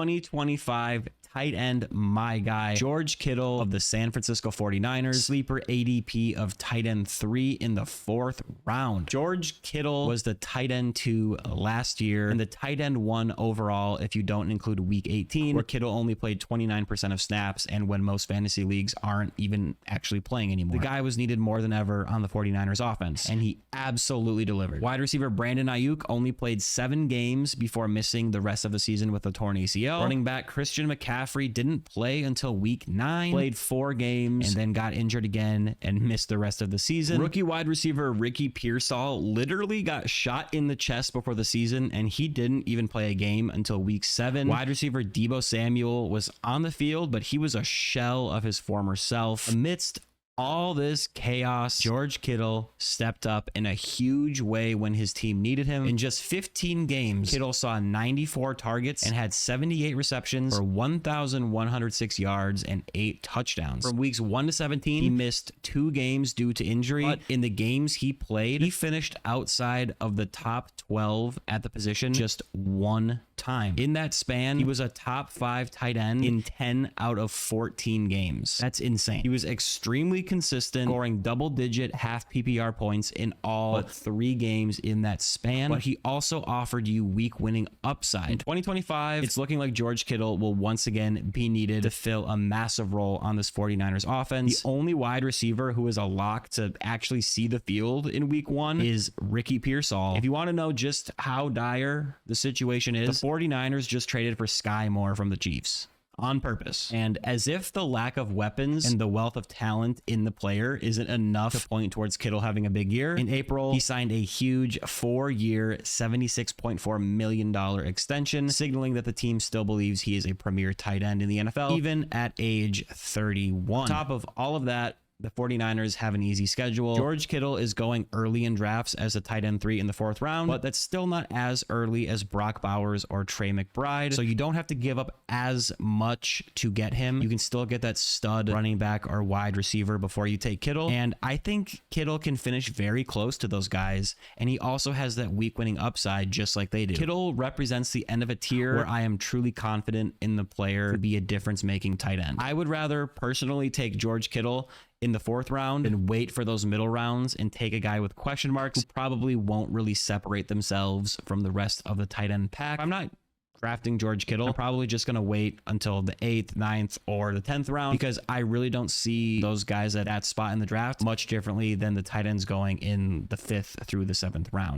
2025 tight end, my guy, George Kittle of the San Francisco 49ers, sleeper ADP of tight end 3 in the 4th round. George Kittle was the tight end 2 last year and the tight end 1 overall if you don't include week 18, where Kittle only played 29% of snaps and when most fantasy leagues aren't even actually playing anymore. The guy was needed more than ever on the 49ers offense, and he absolutely delivered. Wide receiver Brandon Ayuk only played 7 games before missing the rest of the season with a torn ACL. Running back Christian McCaffrey didn't play until week 9, played 4 games, and then got injured again and missed the rest of the season. Rookie wide receiver Ricky Pearsall literally got shot in the chest before the season, and he didn't even play a game until week 7. Wide receiver Deebo Samuel was on the field, but he was a shell of his former self. Amidst all this chaos, George Kittle stepped up in a huge way when his team needed him. In just 15 games, Kittle saw 94 targets and had 78 receptions for 1,106 yards and 8 touchdowns. From weeks 1 to 17, he missed 2 games due to injury, but in the games he played, he finished outside of the top 12 at the position just 1 time. In that span, he was a top 5 tight end in 10 out of 14 games. That's insane. He was extremely consistent, scoring double-digit half PPR points in all but 3 games in that span, but he also offered you week-winning upside. In 2025, it's looking like George Kittle will once again be needed to fill a massive role on this 49ers offense. The only wide receiver who is a lock to actually see the field in week 1 is Ricky Pearsall. If you want to know just how dire the situation is, the 49ers just traded for Sky Moore from the Chiefs on purpose. And as if the lack of weapons and the wealth of talent in the player isn't enough to point towards Kittle having a big year, in April, he signed a huge 4-year, $76.4 million extension, signaling that the team still believes he is a premier tight end in the NFL, even at age 31. On top of all of that, the 49ers have an easy schedule. George Kittle is going early in drafts as a tight end 3 in the 4th round, but that's still not as early as Brock Bowers or Trey McBride. So you don't have to give up as much to get him. You can still get that stud running back or wide receiver before you take Kittle. And I think Kittle can finish very close to those guys. And he also has that week winning upside just like they do. Kittle represents the end of a tier where I am truly confident in the player to be a difference making tight end. I would rather personally take George Kittle in the 4th round and wait for those middle rounds and take a guy with question marks who probably won't really separate themselves from the rest of the tight end pack. I'm not drafting George Kittle. I'm probably just going to wait until the 8th, 9th, or the 10th round because I really don't see those guys at that spot in the draft much differently than the tight ends going in the 5th through the 7th round.